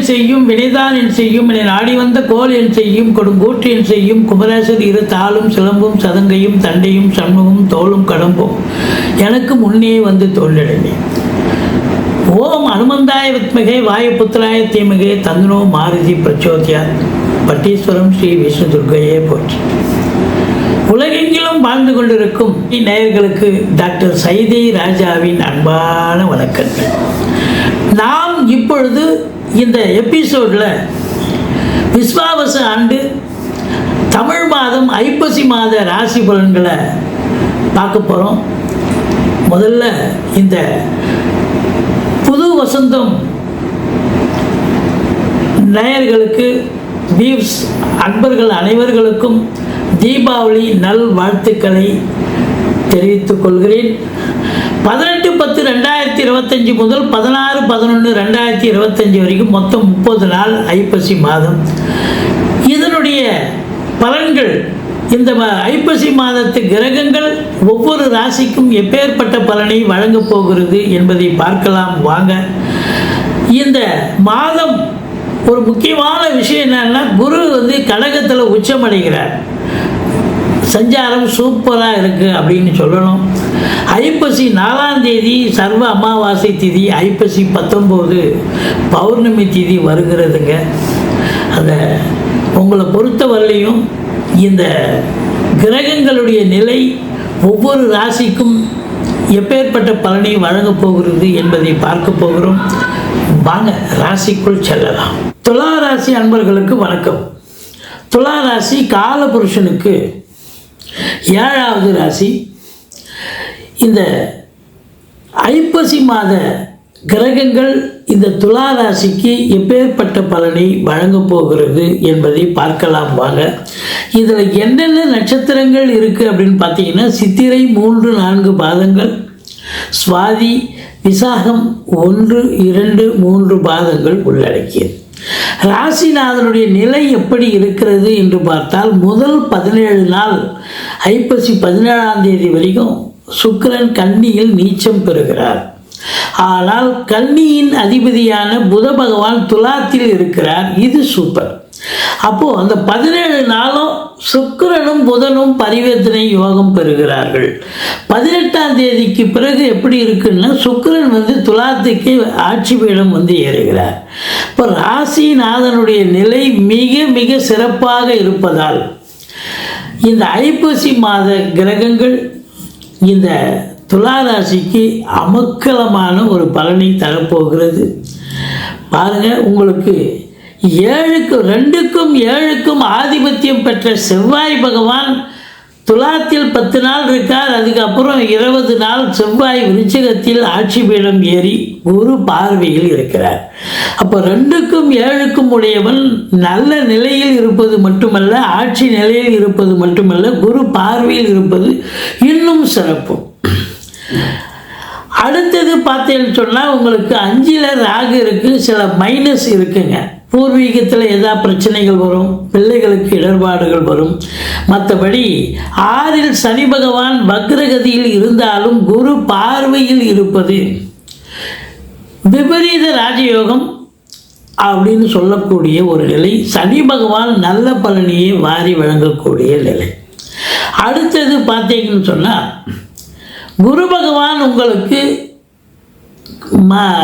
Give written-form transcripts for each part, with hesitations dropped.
செய்யும் வினைதான் என் செய்யும் என நாடி வந்த கோல் என் செய்யும் கொடுங்கூற்று என் செய்யும் குமரேசர் இரு தாளும் சிலம்பும் சதங்கையும் தண்டையும் சண்முகம் தோளும் கடம்பும் எனக்கு முன்னே வந்து தோன்றினே. ஓம் அனுமந்தாய வித்மகே வாயுபுத்திராய தீமகே தந்தனோ மாருதி பிரச்சோதியா பட்டீஸ்வரம் ஸ்ரீ விஷ்ணு துர்க்கையே போற்றி. உலகெங்கிலும் வாழ்ந்து கொண்டிருக்கும் நேயர்களுக்கு டாக்டர் சைதை ராஜாவின் அன்பான வணக்கங்கள். நாம் இப்பொழுது இந்த எபிசோடில் விஸ்வாவச ஆண்டு தமிழ் மாதம் ஐப்பசி மாத ராசி பலன்களை பார்க்க போகிறோம். முதல்ல இந்த புது வசந்தம் நேயர்களுக்கு வீவ்ஸ் அன்பர்கள் அனைவர்களுக்கும் தீபாவளி நல் வாழ்த்துக்களை தெரிவித்துக் கொள்கிறேன். 18/10/2025 முதல் 16/11/2025 வரைக்கும் மொத்தம் 30 நாள் ஐப்பசி மாதம். இதனுடைய பலன்கள், இந்த ஐப்பசி மாதத்து கிரகங்கள் ஒவ்வொரு ராசிக்கும் எப்பேற்பட்ட பலனை வழங்கப் போகிறது என்பதை பார்க்கலாம் வாங்க. இந்த மாதம் ஒரு முக்கியமான விஷயம் என்னன்னா, குரு கடகத்தில் உச்சமடைகிறார். சஞ்சாரம் சூப்பராக இருக்குது அப்படின்னு சொல்லணும். ஐப்பசி 4ஆம் தேதி சர்வ அமாவாசை திதி, ஐப்பசி 19 பௌர்ணமி திதி வருகிறதுங்க. அந்த உங்களை பொறுத்தவரையிலையும் இந்த கிரகங்களுடைய நிலை ஒவ்வொரு ராசிக்கும் எப்பேற்பட்ட பலனை வழங்கப் போகிறது என்பதை பார்க்க போகிறோம். வாங்க ராசிக்குள் செல்லலாம். துலா ராசி அன்பர்களுக்கு வணக்கம். துலா ராசி காலபுருஷனுக்கு 7வது ராசி. இந்த ஐப்பசி மாத கிரகங்கள் இந்த துலா ராசிக்கு எப்பேற்பட்ட பலனை வழங்கப் போகிறது என்பதை பார்க்கலாம் வாங்க. இதில் என்னென்ன நட்சத்திரங்கள் இருக்குது அப்படின்னு பார்த்தீங்கன்னா, சித்திரை 3, 4 பாதங்கள், சுவாதி, விசாகம் 1, 2, 3 பாதங்கள் உள்ளடக்கியது. ராசிநாதனுடைய நிலை எப்படி இருக்கிறது என்று பார்த்தால், முதல் 17 நாள் ஐப்பசி 17ஆம் தேதி வரைக்கும் சுக்கிரன் கன்னியில் நீச்சம் பெறுகிறார். ஆனால் கன்னியின் அதிபதியான புத பகவான் துலாத்தில் இருக்கிறார். இது சூப்பர். அப்போது அந்த 17 நாளும் சுக்கிரனும் புதனும் பரிவர்த்தனை யோகம் பெறுகிறார்கள். 18ஆம் தேதிக்கு பிறகு எப்படி இருக்குன்னா, சுக்கிரன் துலாத்துக்கு ஆட்சி பீடம் ஏறுகிறார். இப்போ ராசிநாதனுடைய நிலை மிக மிக சிறப்பாக இருப்பதால் இந்த ஐப்பசி மாத கிரகங்கள் இந்த துலா ராசிக்கு அமக்கலமான ஒரு பலனை தரப்போகிறது. பாருங்கள், உங்களுக்கு 2க்கும் 7க்கும் ஆதிபத்தியம் பெற்ற செவ்வாய் பகவான் துலாத்தில் 10 நாள் இருக்கார். அதுக்கப்புறம் 20 நாள் செவ்வாய் விருச்சிகத்தில் ஆட்சி பீடம் ஏறி குரு பார்வையில் இருக்கிறார். அப்போ 2க்கும் 7க்கும் உடையவன் நல்ல நிலையில் இருப்பது மட்டுமல்ல, ஆட்சி நிலையில் இருப்பது மட்டுமல்ல, குரு பார்வையில் இருப்பது இன்னும் சிறப்பு. அடுத்தது பார்த்தேன்னு சொன்னால், உங்களுக்கு 5ல் ராகு இருக்குது, சில மைனஸ் இருக்குங்க. பூர்வீகத்தில் ஏதாவது பிரச்சனைகள் வரும், பிள்ளைகளுக்கு இடர்பாடுகள் வரும். மற்றபடி 6ல் சனி பகவான் வக்ரகதியில் இருந்தாலும் குரு பார்வையில் இருப்பது விபரீத ராஜயோகம் அப்படின்னு சொல்லக்கூடிய ஒரு நிலை. சனி பகவான் நல்ல பலனையே வாரி வழங்கக்கூடிய நிலை. அடுத்தது பார்த்தீங்கன்னு சொன்னால், குரு பகவான் உங்களுக்கு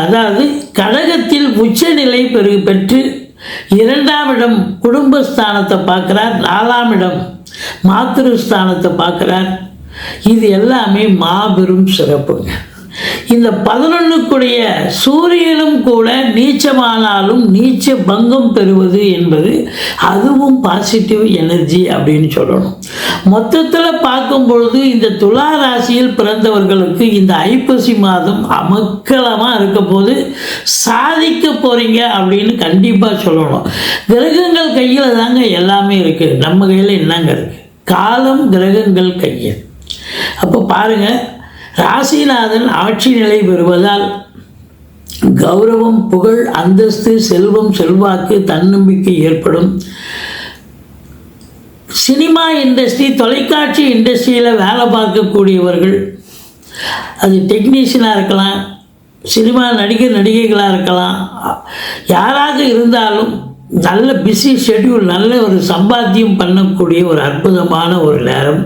அதாவது கடகத்தில் உச்சநிலை பெற்று 2ஆம் இடம் குடும்பஸ்தானத்தை பார்க்குறார், 4ஆம் இடம் மாத்திருஸ்தானத்தை பார்க்குறார். இது எல்லாமே மாபெரும் சிறப்புங்க. இந்த 11க்குடைய சூரியனும் கூட நீச்சமானாலும் நீச்ச பங்கம் பெறுவது என்பது அதுவும் பாசிட்டிவ் எனர்ஜி அப்படின்னு சொல்லணும். மொத்தத்தில் பார்க்கும் பொழுது இந்த துலா ராசியில் பிறந்தவர்களுக்கு இந்த ஐப்பசி மாதம் அமக்கலமாக இருக்க போது சாதிக்க போகிறீங்க அப்படின்னு கண்டிப்பாக சொல்லணும். கிரகங்கள் கையில் தாங்க எல்லாமே இருக்குது, நம்ம கையில் என்னங்க இருக்குது? காலம் கிரகங்கள் கையில். அப்போ பாருங்கள், ராசிநாதன் ஆட்சி நிலை பெறுவதால் கௌரவம், புகழ், அந்தஸ்து, செல்வம், செல்வாக்கு, தன்னம்பிக்கை ஏற்படும். சினிமா இண்டஸ்ட்ரி, தொலைக்காட்சி இண்டஸ்ட்ரியில் வேலை பார்க்கக்கூடியவர்கள், அது டெக்னீஷியனாக இருக்கலாம், சினிமா நடிகர் நடிகைகளாக இருக்கலாம், யாராக இருந்தாலும் நல்ல பிஸி ஷெட்யூல், நல்ல ஒரு சம்பாத்தியம் பண்ணக்கூடிய ஒரு அற்புதமான ஒரு நேரம்.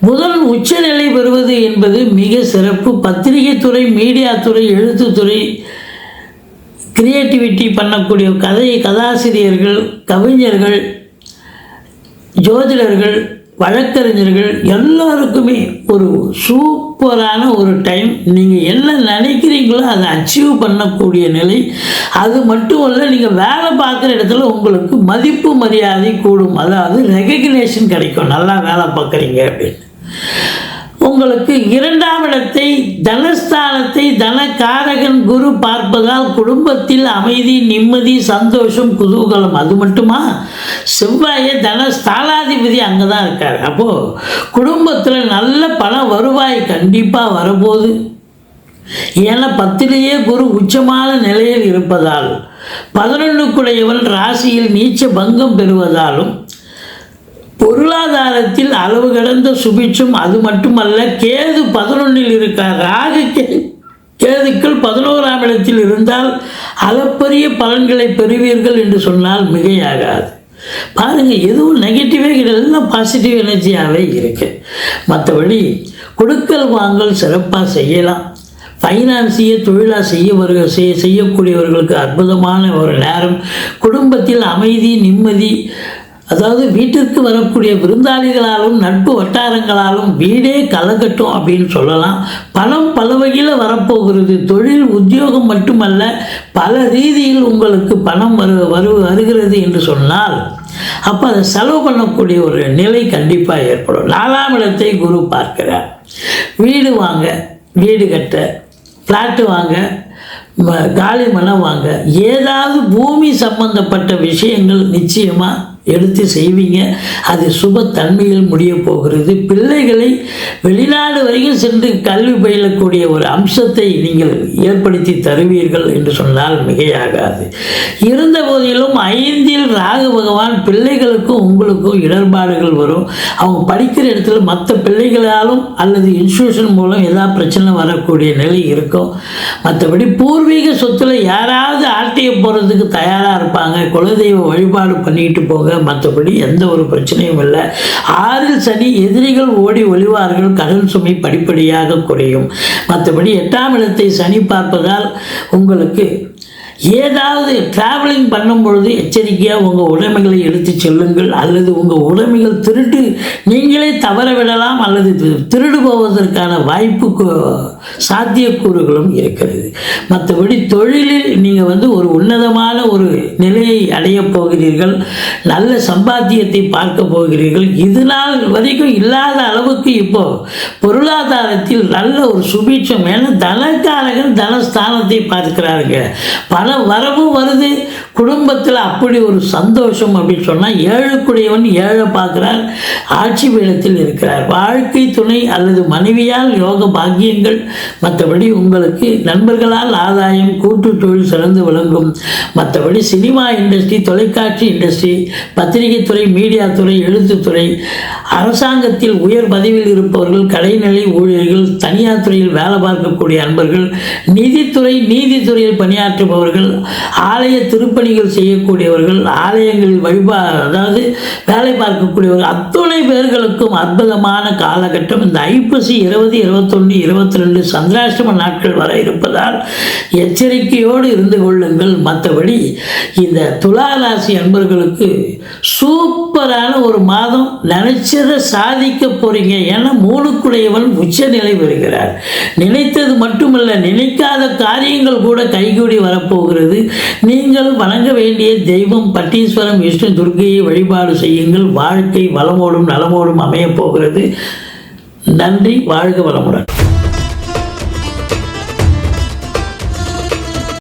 முதல் உச்சநிலை பெறுவது என்பது மிக சிறப்பு. பத்திரிகை துறை, மீடியா துறை, எழுத்துத்துறை, கிரியேட்டிவிட்டி பண்ணக்கூடிய கதாசிரியர்கள், கவிஞர்கள், ஜோதிடர்கள், வழக்கறிஞர்கள் எல்லாருக்குமே ஒரு சூப்பரான ஒரு டைம். நீங்கள் என்ன நினைக்கிறீங்களோ அதை அச்சீவ் பண்ணக்கூடிய நிலை. அது மட்டும் இல்லை, நீங்கள் வேலை பார்க்குற இடத்துல உங்களுக்கு மதிப்பு மரியாதை கூடும். அதாவது ரெகக்னேஷன் கிடைக்கும், நல்லா வேலை பார்க்குறீங்க அப்படின்னு. உங்களுக்கு 2ஆம் இடத்தை, தனஸ்தானத்தை தனகாரகன் குரு பார்ப்பதால் குடும்பத்தில் அமைதி, நிம்மதி, சந்தோஷம், குதூகலம். அது மட்டுமா, செவ்வாயை தனஸ்தானாதிபதி அங்கே தான் இருக்கார். அப்போது குடும்பத்தில் நல்ல பண வருவாய் கண்டிப்பாக வரப்போகுது. ஏன்னா 10லேயே குரு உச்சமான நிலையில் இருப்பதால், 11க்குடையவன் ராசியில் நீச்ச பங்கம் பெறுவதாலும் பொருளாதாரத்தில் அளவு கடந்த சுபிட்சம். அது மட்டுமல்ல, கேது 11ல் இருக்கார். ராகு கேதுக்கள் 11ஆம் இடத்தில் இருந்தால் அளப்பரிய பலன்களை பெறுவீர்கள் என்று சொன்னால் மிகையாகாது. பாருங்கள், எதுவும் நெகட்டிவே கிடையாது, எல்லாம் பாசிட்டிவ் எனர்ஜியாகவே இருக்குது. மற்றபடி கொடுக்கல் வாங்கல் சிறப்பாக செய்யலாம். ஃபைனான்ஸையே தொழிலாக செய்யக்கூடியவர்களுக்கு அற்புதமான ஒரு நேரம். குடும்பத்தில் அமைதி, நிம்மதி. அதாவது வீட்டிற்கு வரக்கூடிய விருந்தாளிகளாலும் நட்பு வட்டாரங்களாலும் வீடே கலக்கட்டும் அப்படின்னு சொல்லலாம். பணம் பல வகையில் வரப்போகிறது. தொழில், உத்தியோகம் மட்டுமல்ல, பல ரீதியில் உங்களுக்கு பணம் வருகிறது என்று சொன்னால் அப்போ அதை செலவு பண்ணக்கூடிய ஒரு நிலை கண்டிப்பாக ஏற்படும். 4ஆம் இடத்தை குரு பார்க்கிறார். வீடு வாங்க, வீடு கட்ட, ஃப்ளாட்டு வாங்க, காலி மனம் வாங்க, ஏதாவது பூமி சம்பந்தப்பட்ட விஷயங்கள் நிச்சயமாக எடுத்து செய்வீங்க. அது சுப தன்மையில் முடிய போகிறது. பிள்ளைகளை வெளிநாடு வரைக்கும் சென்று கல்வி பயிலக்கூடிய ஒரு அம்சத்தை நீங்கள் ஏற்படுத்தி தருவீர்கள் என்று சொன்னால் மிகையாகாது. இருந்த போதிலும் 5ல் ராகு பகவான், பிள்ளைகளுக்கும் உங்களுக்கும் இடர்பாடுகள் வரும். அவங்க படிக்கிற இடத்துல மற்ற பிள்ளைகளாலும் அல்லது இன்ஸ்டியூஷன் மூலம் ஏதாவது பிரச்சனை வரக்கூடிய நிலை இருக்கும். மற்றபடி பூர்வீக சொத்துல யாராவது ஆட்டிய போகிறதுக்கு தயாராக இருப்பாங்க. குலதெய்வ வழிபாடு பண்ணிக்கிட்டு போங்க. மற்றபடி எந்த ஒரு பிரச்சனையும் இல்லை. 6ல் சனி, எதிரிகள் ஓடி ஒளிவார்கள். கடன் சுமை படிப்படியாக குறையும். மற்றபடி 8ஆம் இடத்தை சனி பார்ப்பதால் உங்களுக்கு ஏதாவது டிராவலிங் பண்ணும் பொழுது எச்சரிக்கையாக உங்கள் உடைமைகளை எடுத்து செல்லுங்கள். அல்லது உங்கள் உடைமைகள் திருட்டு நீங்களே தவற விடலாம், அல்லது திருடு போவதற்கான வாய்ப்பு சாத்தியக்கூறுகளும் இருக்கிறது. மற்றபடி தொழிலில் நீங்கள் ஒரு உன்னதமான ஒரு நிலையை அடையப் போகிறீர்கள். நல்ல சம்பாத்தியத்தை பார்க்க போகிறீர்கள். இது நாள் வரைக்கும் இல்லாத அளவுக்கு இப்போ பொருளாதாரத்தில் நல்ல ஒரு சுபீட்சம். ஏன்னா தனக்காரகன் தனஸ்தானத்தை பார்க்கிறாருங்க. பண வரவும் வருது. குடும்பத்தில் அப்படி ஒரு சந்தோஷம் அப்படின்னு சொன்னால் 7க்குடையவன் 7 பார்க்கிறார். ஆட்சி பீடத்தில் இருக்கிறார். வாழ்க்கை துணை அல்லது மனைவியால் யோக பாக்கியங்கள். மற்றபடி உங்களுக்கு நண்பர்களால் ஆதாயம், கூட்டு தொழில் சிறந்து விளங்கும். மற்றபடி சினிமா இண்டஸ்ட்ரி, தொலைக்காட்சி இண்டஸ்ட்ரி, பத்திரிகை துறை, மீடியா துறை, எழுத்துத்துறை, அரசாங்கத்தில் உயர் பதவியில் இருப்பவர்கள், கடைநிலை ஊழியர்கள், தனியார் துறையில் வேலை பார்க்கக்கூடிய அன்பர்கள், நீதித்துறையில் பணியாற்றுபவர்கள், ஆலய திருப்பணிகள் செய்யக்கூடியவர்கள், ஆலயங்களில் அதாவது வேலை பார்க்கக்கூடியவர்கள், அத்துணை பேர்களுக்கும் அற்புதமான காலகட்டம். இந்த ஐப்பசி 20, 21, 22 சந்திராஷ்டம நாட்கள் வர இருப்பதால் எச்சரிக்கையோடு இருந்து கொள்ளுங்கள். மற்றபடி இந்த துலா ராசி அன்பர்களுக்கு சூப்பரான ஒரு மாதம். நினைச்சதை சாதிக்க போறீங்க. ஏன்னா 3க்குடையவன் உச்சநிலை பெறுகிறார். நினைத்தது மட்டுமல்ல, நினைக்காத காரியங்கள் கூட கைகூடி வரப்போகிறது. நீங்கள் வணங்க வேண்டிய தெய்வம் பட்டீஸ்வரம் விஷ்ணு துர்க்கையை வழிபாடு செய்யுங்கள். வாழ்க்கை வளமோடும் நலமோடும் அமையப் போகிறது. நன்றி. வாழ்க வளமுடன்.